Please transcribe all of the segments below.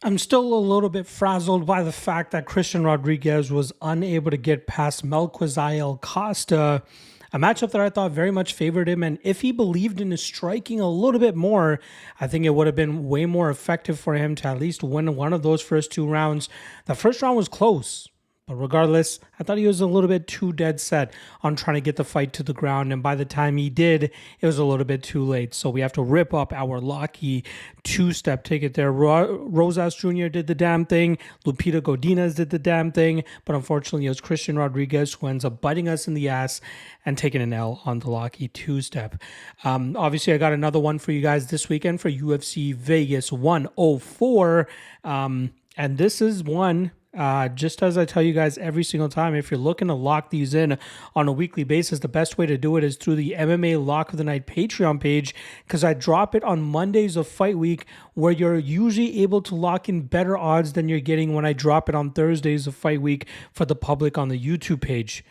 I'm still a little bit frazzled by the fact that Christian Rodriguez was unable to get past Melquizael Costa, a matchup that I thought very much favored him. And if he believed in his striking a little bit more, I think it would have been way more effective for him to at least win one of those first two rounds. The first round was close. But regardless, I thought he was a little bit too dead set on trying to get the fight to the ground. And by the time he did, it was a little bit too late. So we have to rip up our Locky two-step ticket there. Rosas Jr. did the damn thing. Lupita Godinez did the damn thing. But unfortunately, it was Christian Rodriguez who ends up biting us in the ass and taking an L on the Locky two-step. Obviously, I got another one for you guys this weekend for UFC Vegas 104. And this is one... just as I tell you guys every single time, if you're looking to lock these in on a weekly basis, the best way to do it is through the MMA Lock of the Night Patreon page, because I drop it on Mondays of fight week, where you're usually able to lock in better odds than you're getting when I drop it on Thursdays of fight week for the public on the YouTube page.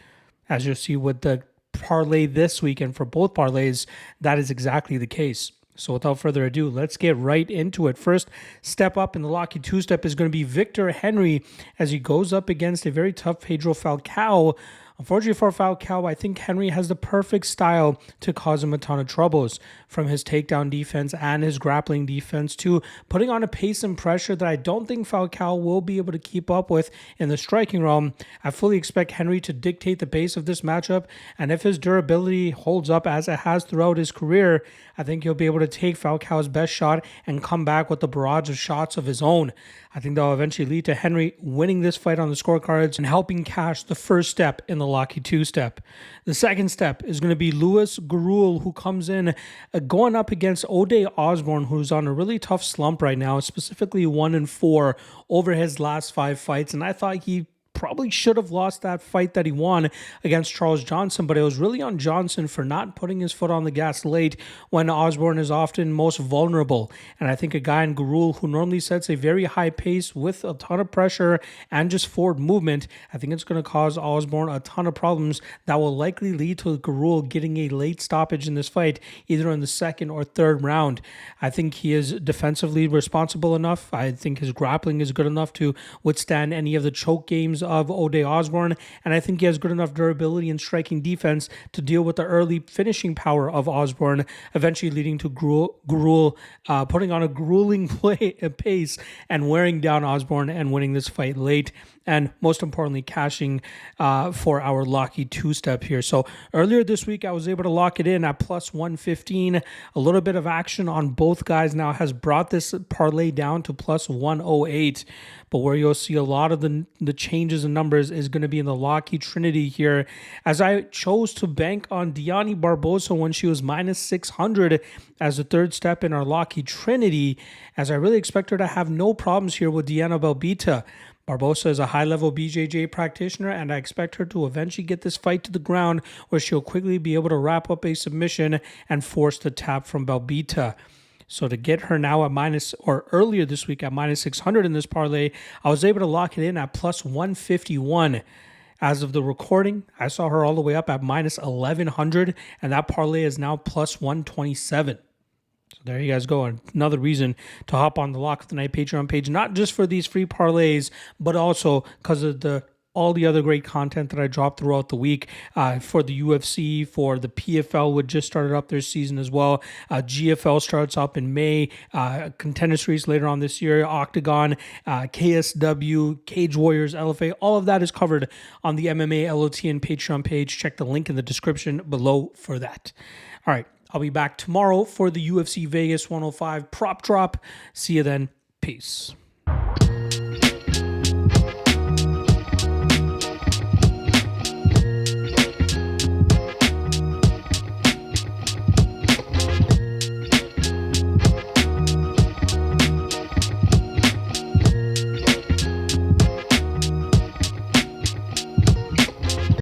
As you'll see with the parlay this weekend for both parlays, that is exactly the case. So without further ado, let's get right into it. First step up in the Locky two-step is going to be Victor Henry as he goes up against a very tough Pedro Falcao. Unfortunately for Falcao, I think Henry has the perfect style to cause him a ton of troubles, from his takedown defense and his grappling defense to putting on a pace and pressure that I don't think Falcao will be able to keep up with in the striking realm. I fully expect Henry to dictate the pace of this matchup, and if his durability holds up as it has throughout his career, I think he'll be able to take Falcao's best shot and come back with a barrage of shots of his own. I think that'll eventually lead to Henry winning this fight on the scorecards and helping cash the first step in the Locky two-step. The second step is going to be Louis Garul, who comes in going up against Ode Osborne, who's on a really tough slump right now, specifically 1-4 over his last 5 fights. And I thought he probably should have lost that fight that he won against Charles Johnson, but it was really on Johnson for not putting his foot on the gas late when Osborne is often most vulnerable. And I think a guy in Garul who normally sets a very high pace with a ton of pressure and just forward movement, I think it's going to cause Osborne a ton of problems that will likely lead to Garul getting a late stoppage in this fight, either in the second or third round. I think he is defensively responsible enough. I think his grappling is good enough to withstand any of the choke games of Ode Osborne, and I think he has good enough durability and striking defense to deal with the early finishing power of Osborne, eventually leading to Garul putting on a grueling pace and wearing down Osborne and winning this fight late, and most importantly, cashing for our Locky two-step here. So earlier this week, I was able to lock it in at plus 115. A little bit of action on both guys now has brought this parlay down to plus 108. But where you'll see a lot of the changes in numbers is going to be in the Locky Trinity here, as I chose to bank on Diani Barbosa when she was minus 600 as the third step in our Locky Trinity, as I really expect her to have no problems here with Diana Belbita. Barbosa is a high-level BJJ practitioner, and I expect her to eventually get this fight to the ground, where she'll quickly be able to wrap up a submission and force the tap from Belbita. So to get her now at earlier this week at minus 600 in this parlay, I was able to lock it in at plus 151. As of the recording, I saw her all the way up at minus 1100, and that parlay is now plus 127. So there you guys go. Another reason to hop on the Lock of the Night Patreon page, not just for these free parlays, but also because of all the other great content that I drop throughout the week for the UFC, for the PFL, which just started up their season as well. GFL starts up in May. Contender Series later on this year. OKTAGON, KSW, Cage Warriors, LFA. All of that is covered on the MMA LOTN Patreon page. Check the link in the description below for that. All right. I'll be back tomorrow for the UFC Vegas 105 prop drop. See you then. Peace.